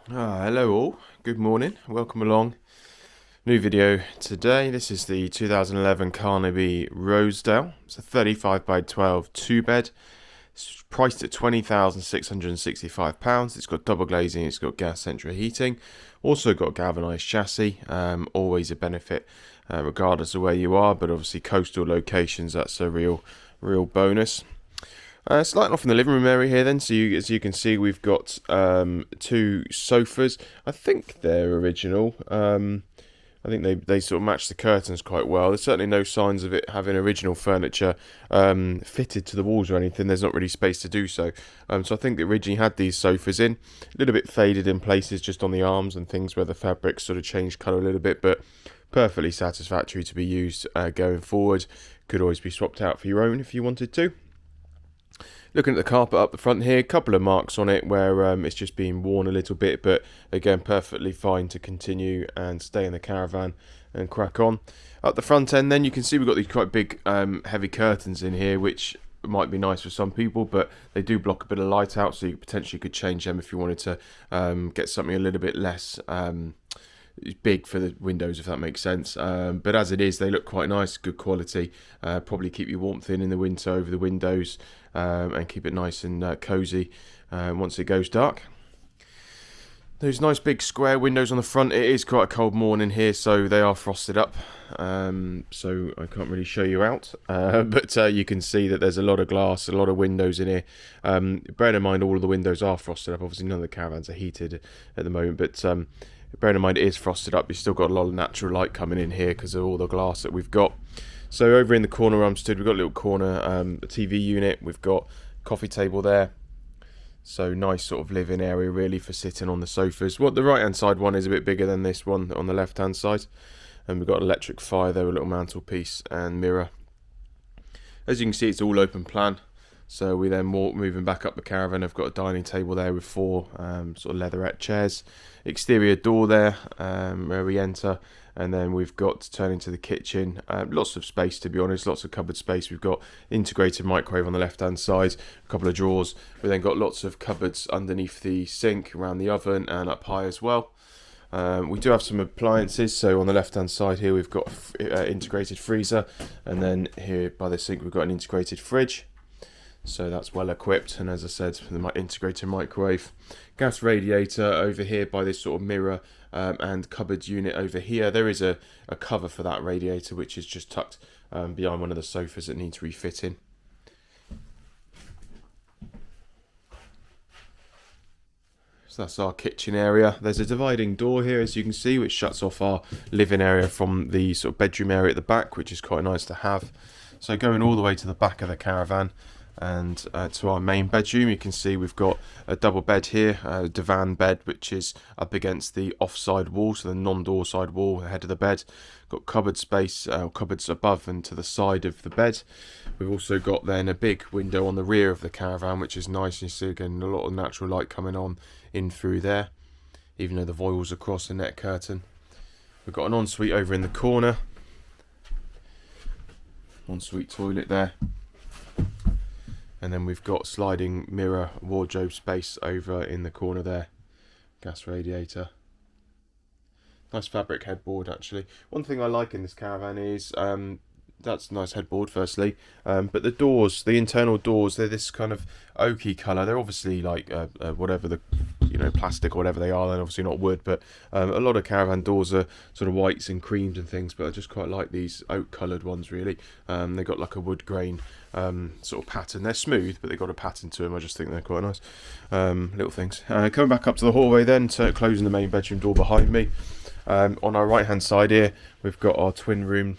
Hello all, good morning, welcome along. New video today. This is the 2011 Carnaby Rosedale. It's a 35 by 12 2-bed. It's priced at £20,665. It's got double glazing, it's got gas central heating, also got galvanised chassis, always a benefit regardless of where you are, but obviously coastal locations, that's a real bonus. Starting off in the living room area here then, so as you can see we've got two sofas. I think they're original. I think they sort of match the curtains quite well. There's certainly no signs of it having original furniture fitted to the walls or anything. There's not really space to do so. So I think they originally had these sofas in. A little bit faded in places just on the arms and things where the fabric sort of changed colour a little bit, but perfectly satisfactory to be used going forward. Could always be swapped out for your own if you wanted to. Looking at the carpet up the front here, a couple of marks on it where it's just been worn a little bit, but again perfectly fine to continue and stay in the caravan and crack on. Up the front end then you can see we've got these quite big heavy curtains in here, which might be nice for some people, but they do block a bit of light out, so you potentially could change them if you wanted to get something a little bit less big for the windows, if that makes sense. But as it is, they look quite nice, good quality. Probably keep your warmth in the winter over the windows, and keep it nice and cozy once it goes dark. Those nice big square windows on the front. It is quite a cold morning here, so they are frosted up, so I can't really show you out, but you can see that there's a lot of glass, a lot of windows in here. Bear in mind all of the windows are frosted up. Obviously none of the caravans are heated at the moment, but bear in mind it is frosted up. You've still got a lot of natural light coming in here because of all the glass that we've got. So over in the corner where I'm stood, we've got a little corner TV unit. We've got coffee table there. So nice sort of living area really for sitting on the sofas. The right hand side one is a bit bigger than this one on the left hand side. And we've got electric fire there, a little mantelpiece and mirror. As you can see, it's all open plan. So we then moving back up the caravan. I've got a dining table there with four sort of leatherette chairs. Exterior door there where we enter. And then we've got turning to the kitchen. Lots of space, to be honest, lots of cupboard space. We've got integrated microwave on the left hand side, a couple of drawers. We've then got lots of cupboards underneath the sink, around the oven and up high as well. We do have some appliances, so on the left hand side here we've got integrated freezer, and then here by the sink we've got an integrated fridge. So that's well equipped, and as I said, the integrated microwave. Gas radiator over here by this sort of mirror and cupboard unit over here. There is a cover for that radiator which is just tucked behind one of the sofas that needs refitting. So that's our kitchen area. There's a dividing door here, as you can see, which shuts off our living area from the sort of bedroom area at the back, which is quite nice to have. So going all the way to the back of the caravan and to our main bedroom, you can see we've got a double bed here, a divan bed which is up against the offside wall, so the non-door side wall ahead of the bed. Got cupboard space, cupboards above and to the side of the bed. We've also got then a big window on the rear of the caravan, which is nice. You see again a lot of natural light coming on in through there, even though the voil's across the net curtain. We've got an ensuite over in the corner, ensuite toilet there. And then we've got sliding mirror wardrobe space over in the corner there. Gas radiator. Nice fabric headboard actually. One thing I like in this caravan is that's a nice headboard firstly, but the doors, the internal doors, they're this kind of oaky colour. They're obviously like whatever the plastic or whatever they are, they're obviously not wood, but a lot of caravan doors are sort of whites and creams and things, but I just quite like these oak coloured ones really. They got like a wood grain sort of pattern. They're smooth, but they've got a pattern to them. I just think they're quite nice little things. Coming back up to the hallway then, closing the main bedroom door behind me. On our right hand side here we've got our twin room,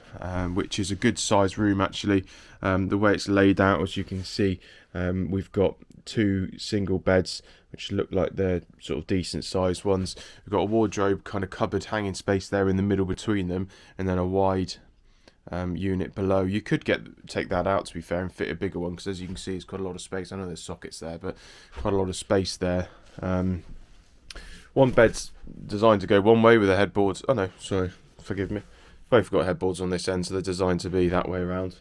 which is a good size room actually. The way it's laid out, as you can see, we've got two single beds which look like they're sort of decent sized ones. We've got a wardrobe kind of cupboard hanging space there in the middle between them, and then a wide unit below. You could take that out, to be fair, and fit a bigger one, because as you can see it's got a lot of space. I know there's sockets there, but quite a lot of space there. One bed's designed to go one way with the headboards. Oh no, sorry, forgive me. Both got headboards on this end, so they're designed to be that way around.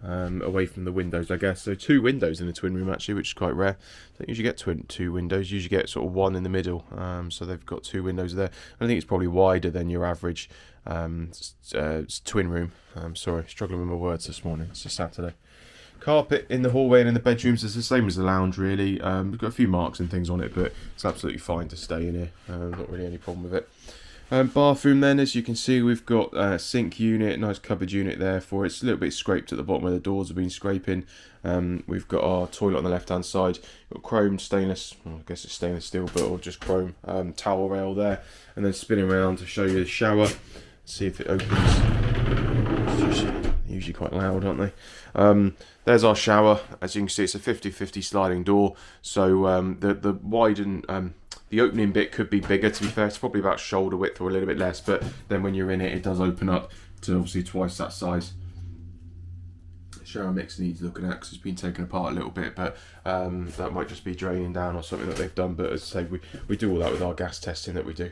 away from the windows, I guess. So 2 windows in the twin room actually, which is quite rare. Don't usually get 2 windows. Usually get sort of 1 in the middle. So they've got 2 windows there. I think it's probably wider than your average twin room. Sorry, struggling with my words this morning. It's a Saturday. Carpet in the hallway and in the bedrooms is the same as the lounge, really. We've got a few marks and things on it, but it's absolutely fine to stay in here. Not really any problem with it. Bathroom then, as you can see, we've got a sink unit, nice cupboard unit there for it. It's a little bit scraped at the bottom where the doors have been scraping. We've got our toilet on the left hand side. We've got chrome stainless, well, I guess it's stainless steel, but or just chrome towel rail there. And then spinning around to show you the shower. See if it opens. It's usually quite loud, aren't they? There's our shower. As you can see, it's a 50-50 sliding door. So the widen. The opening bit could be bigger, to be fair. It's probably about shoulder width or a little bit less, but then when you're in it, it does open up to obviously twice that size. The shower mix needs looking at because it's been taken apart a little bit, but that might just be draining down or something that they've done. But as I say, we do all that with our gas testing that we do.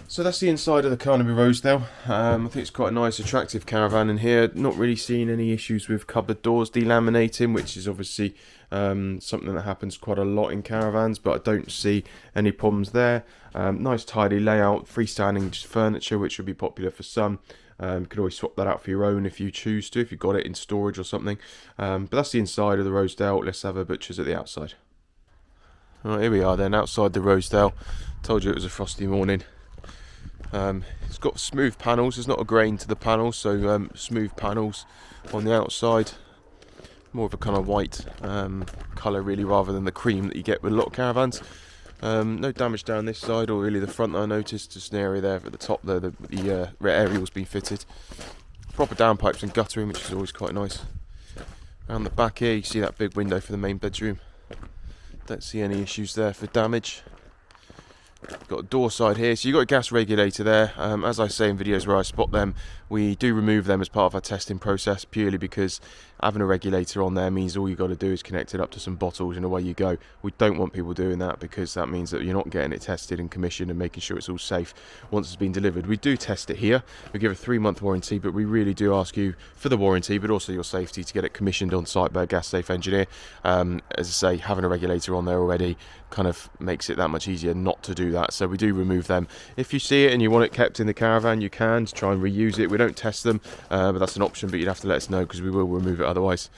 So that's the inside of the Carnaby Rosedale. I think it's quite a nice, attractive caravan in here. Not really seeing any issues with cupboard doors delaminating, which is obviously something that happens quite a lot in caravans, but I don't see any problems there. Nice tidy layout, freestanding furniture, which would be popular for some. You could always swap that out for your own if you choose to, if you've got it in storage or something. But that's the inside of the Rosedale. Let's have a butcher's at the outside. Right, here we are then, outside the Rosedale. Told you it was a frosty morning. It's got smooth panels. There's not a grain to the panels, so smooth panels on the outside. More of a kind of white colour really, rather than the cream that you get with a lot of caravans. No damage down this side or really the front. I noticed just an area there at the top there, the aerial's been fitted. Proper downpipes and guttering, which is always quite nice. Around the back here you see that big window for the main bedroom. Don't see any issues there for damage. Got a door side here, so you've got a gas regulator there. As I say in videos where I spot them, we do remove them as part of our testing process, purely because having a regulator on there means all you've got to do is connect it up to some bottles and away you go. We don't want people doing that, because that means that you're not getting it tested and commissioned and making sure it's all safe once it's been delivered. We do test it here. We give a 3-month warranty, but we really do ask you for the warranty, but also your safety, to get it commissioned on site by a gas safe engineer. As I say, having a regulator on there already kind of makes it that much easier not to do that, so we do remove them. If you see it and you want it kept in the caravan, you can, to try and reuse it. We don't test them, but that's an option, but you'd have to let us know, because we will remove it otherwise.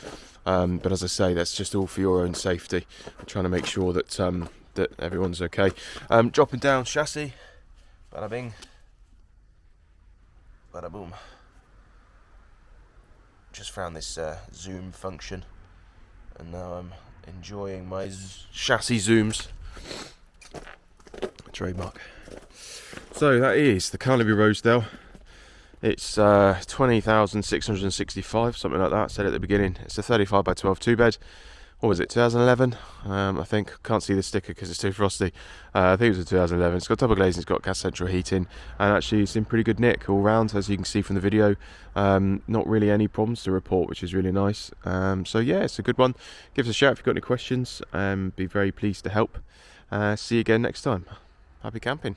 But as I say, that's just all for your own safety. I'm trying to make sure that that everyone's okay. Dropping down chassis, bada bing, bada boom. Just found this zoom function, and now I'm enjoying my chassis zooms. Trademark. So that is the Carnaby Rosedale. It's 20,665, something like that. I said at the beginning. It's a 35 by 12 2-bed. What was it, 2011? I think. Can't see the sticker because it's too frosty. I think it was a 2011. It's got double glazing, it's got gas central heating, and actually it's in pretty good nick all round, as you can see from the video. Not really any problems to report, which is really nice. So yeah, it's a good one. Give us a shout if you've got any questions. Be very pleased to help. See you again next time. Happy camping.